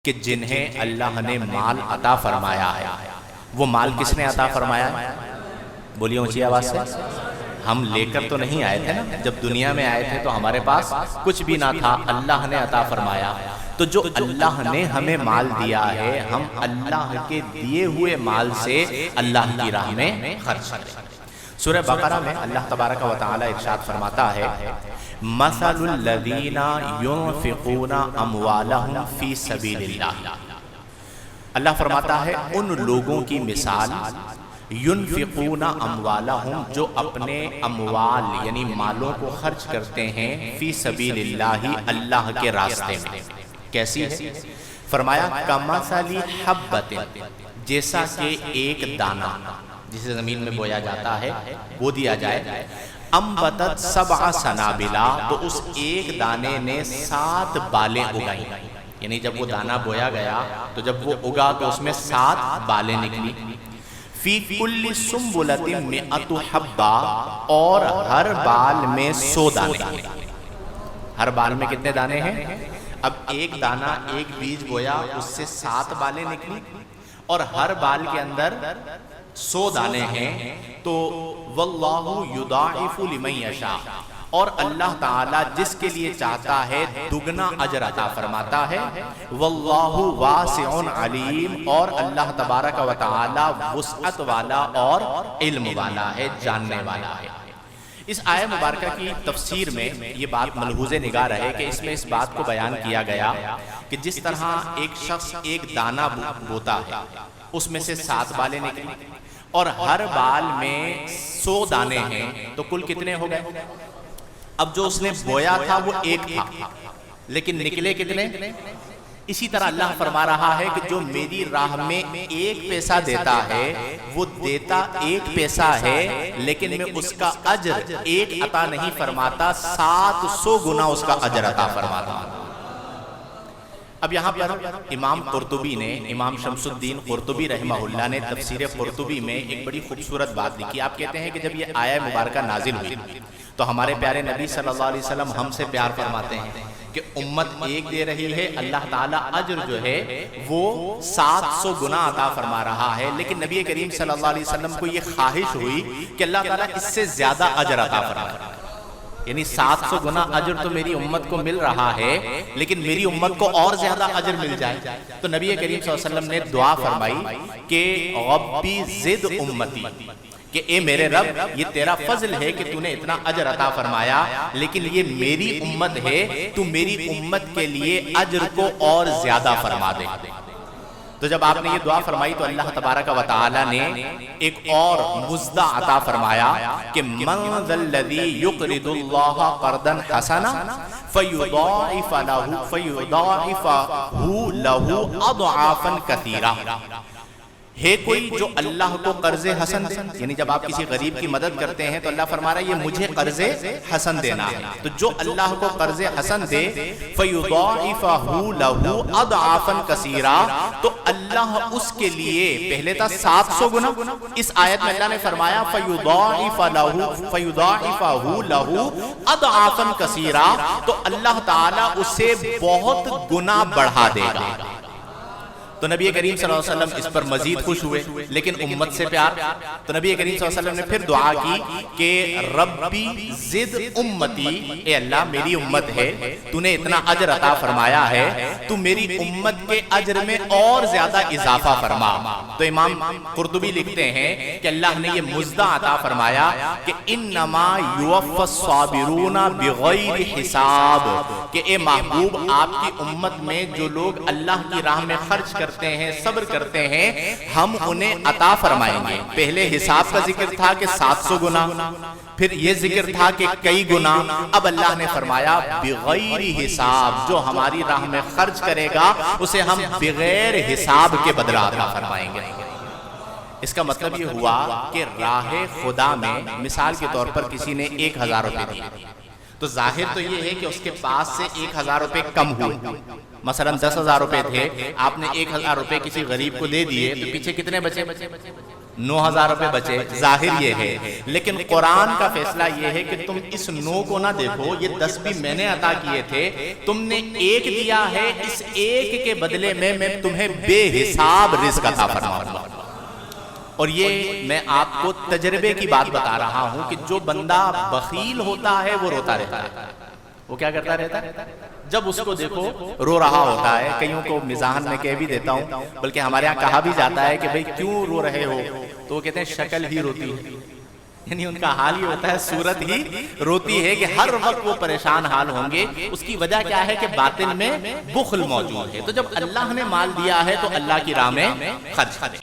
کہ جنہیں اللہ نے مال عطا فرمایا ہے. وہ مال کس نے عطا فرمایا ہے؟ بولیے اونچی آواز سے. ہم لے کر تو نہیں آئے تھے نا. جب دنیا میں آئے تھے تو ہمارے پاس کچھ بھی نہ تھا، اللہ نے عطا فرمایا. تو جو اللہ نے ہمیں مال دیا ہے، ہم اللہ کے دیے ہوئے مال سے اللہ کی راہ میں خرچ کریں. سورہ بقرہ میں اللہ تبارک و تعالی ارشاد فرماتا ہے مثل الذین ينفقون اموالهم فی سبیل اللہ. اللہ فرماتا ہے ان لوگوں کی مثال ينفقون اموالهم جو اپنے اموال یعنی مالوں کو خرچ کرتے ہیں فی سبیل اللہ اللہ کے راستے میں. کیسی ہے؟ فرمایا کمثل حبۃ، جیسا کہ ایک دانہ جسے زمین میں بویا جاتا ہے، بو دیا جائے. انبتت سبع سنابلا، تو اس ایک دانے نے 7 بالیں اگائیں. یعنی جب وہ دانہ بویا گیا تو جب وہ اگا تو اس میں 7 بالیں نکلی. فی کل سنبلۃ مئۃ حبہ، اور ہر بال میں 100 دانے. ہر بال میں کتنے دانے ہیں؟ اب ایک دانہ ایک بیج بویا، اس سے 7 بالیں نکلی اور ہر بال کے اندر 100 دانے ہیں. تو واللہ یضاعف لمن یشاء، اور اللہ تعالیٰ جس کے لیے چاہتا ہے دگنا اجر عطا فرماتا ہے. واللہ واسع علیم، اور اللہ تبارک و تعالیٰ وسعت والا اور علم والا ہے، جاننے والا ہے. اس آیہ مبارکہ کی تفسیر میں یہ بات ملحوظ نگاہ رہے کہ اس میں اس بات کو بیان کیا گیا کہ جس طرح ایک شخص ایک دانہ بوتا ہے، اس میں سے 7 بالیں نکلی اور ہر بال میں 100 دانے ہیں، تو کل کتنے ہو گئے؟ اب جو اس نے بویا تھا وہ ایک تھا، لیکن نکلے کتنے؟ اسی طرح اللہ فرما رہا ہے کہ جو میری راہ میں 1 پیسہ دیتا ہے وہ دیتا 1 پیسہ ہے، لیکن میں اس کا اجر 1 عطا نہیں فرماتا، 700 گنا اس کا اجر عطا فرماتا. اب یہاں پر امام قرطبی نے، امام شمس الدین قرطبی رحمہ اللہ نے تفسیر قرطبی میں ایک بڑی خوبصورت بات لکھی. آپ کہتے ہیں کہ جب یہ آیہ مبارکہ نازل ہوئی تو ہمارے پیارے نبی صلی اللہ علیہ وسلم ہم سے پیار فرماتے ہیں کہ امت ایک دے رہی ہے، اللہ تعالیٰ اجر جو ہے وہ 700 گنا عطا فرما رہا ہے. لیکن نبی کریم صلی اللہ علیہ وسلم کو یہ خواہش ہوئی کہ اللہ تعالیٰ اس سے زیادہ اجر عطا فرمائے. یعنی 700 گنا اجر تو میری امت کو مل رہا ہے، لیکن میری امت کو اور زیادہ اجر مل جائے. تو نبی کریم صلی اللہ علیہ وسلم نے دعا فرمائی کہ ربی زد امتی، کہ اے میرے رب یہ تیرا فضل ہے کہ تو نے اتنا اجر عطا فرمایا، لیکن یہ میری امت ہے، تو میری امت کے لیے اجر کو اور زیادہ فرما دے. تو جب آپ نے یہ دعا فرمائی تو اللہ تبارک و تعالی نے ایک اور مزدہ عطا فرمایا کہ من ذا الذی یقرض اللہ قرضا حسنا فیضاعف له اضعافا کثیرہ. ہے کوئی جو اللہ کو قرض حسن دے، یعنی جب آپ کسی غریب کی مدد کرتے ہیں تو اللہ فرما رہا ہے یہ مجھے قرض حسن دینا ہے. تو جو اللہ کو قرض حسن دے فَيُضَاعِفَهُ لَهُ أَضْعَافًا كَثِيرًا، تو اللہ اس کے لیے پہلے تھا 700 گنا، اس آیت میں اللہ نے فرمایا فَيُضَاعِفَهُ لَهُ أَضْعَافًا كَثِيرًا، تو اللہ تعالیٰ اسے بہت گنا بڑھا دے گا. تو نبی کریم صلی اللہ علیہ وسلم اس پر مزید خوش ہوئے، لیکن امت سے پیار. تو نبی کریم صلی اللہ علیہ وسلم نے پھر دعا کی کہ ربی زد امتی، اے اللہ میری امت ہے، تو نے اتنا اجر عطا فرمایا ہے، تو میری امت کے اجر میں اور زیادہ اضافہ فرما. تو امام قرطبی لکھتے ہیں کہ اللہ نے یہ مزدہ عطا فرمایا کہ انما یوفی الصابرون بغیر حساب، کہ اے محبوب آپ کی امت میں جو لوگ اللہ کی راہ میں خرچ کرتے ہیں، صبر کرتے ہیں، ہم انہیں عطا فرمائیں گے. پہلے حساب کا ذکر تھا کہ 700 گنا، پھر یہ ذکر تھا کہ کئی گنا، اب اللہ نے فرمایا بغیر حساب، جو ہماری راہ میں خرچ کرے گا اسے ہم بغیر حساب کے بدلہ عطا فرمائیں گے. اس کا مطلب یہ ہوا کہ راہ خدا میں مثال کے طور پر کسی نے 1000 روپے دیے تو ظاہر تو یہ ہے کہ اس کے پاس سے 1000 روپے کم ہوئے. مثلا 10,000 روپے تھے، آپ نے 1000 روپے کسی غریب کو دے دیے تو پیچھے کتنے بچے؟ 9,000 روپے بچے، ظاہر یہ ہے، لیکن قرآن کا فیصلہ یہ ہے کہ تم اس 9 کو نہ دیکھو، یہ 10 بھی میں نے عطا کیے تھے، تم نے 1 دیا ہے، اس 1 کے بدلے میں تمہیں بے حساب رزق عطا فرماؤں گا۔ اور یہ میں آپ کو تجربے کی بات بتا رہا ہوں کہ جو بندہ بخیل ہوتا ہے وہ روتا رہتا ہے۔ وہ کیا کرتا رہتا ہے؟ جب اس کو دیکھو رو رہا ہوتا ہے، کئیوں کو مزاحن میں کہہ بھی دیتا ہوں، بلکہ ہمارے ہاں کہا بھی جاتا ہے کہ بھئی کیوں رو رہے ہو؟ تو وہ کہتے ہیں شکل ہی روتی ہے، یعنی ان کا حال ہی ہوتا ہے، صورت ہی روتی ہے کہ ہر وقت وہ پریشان حال ہوں گے۔ اس کی وجہ کیا ہے کہ باطن میں بخل موجود ہے۔ تو جب اللہ نے مال دیا ہے تو اللہ کی راہ میں خرچ کریں۔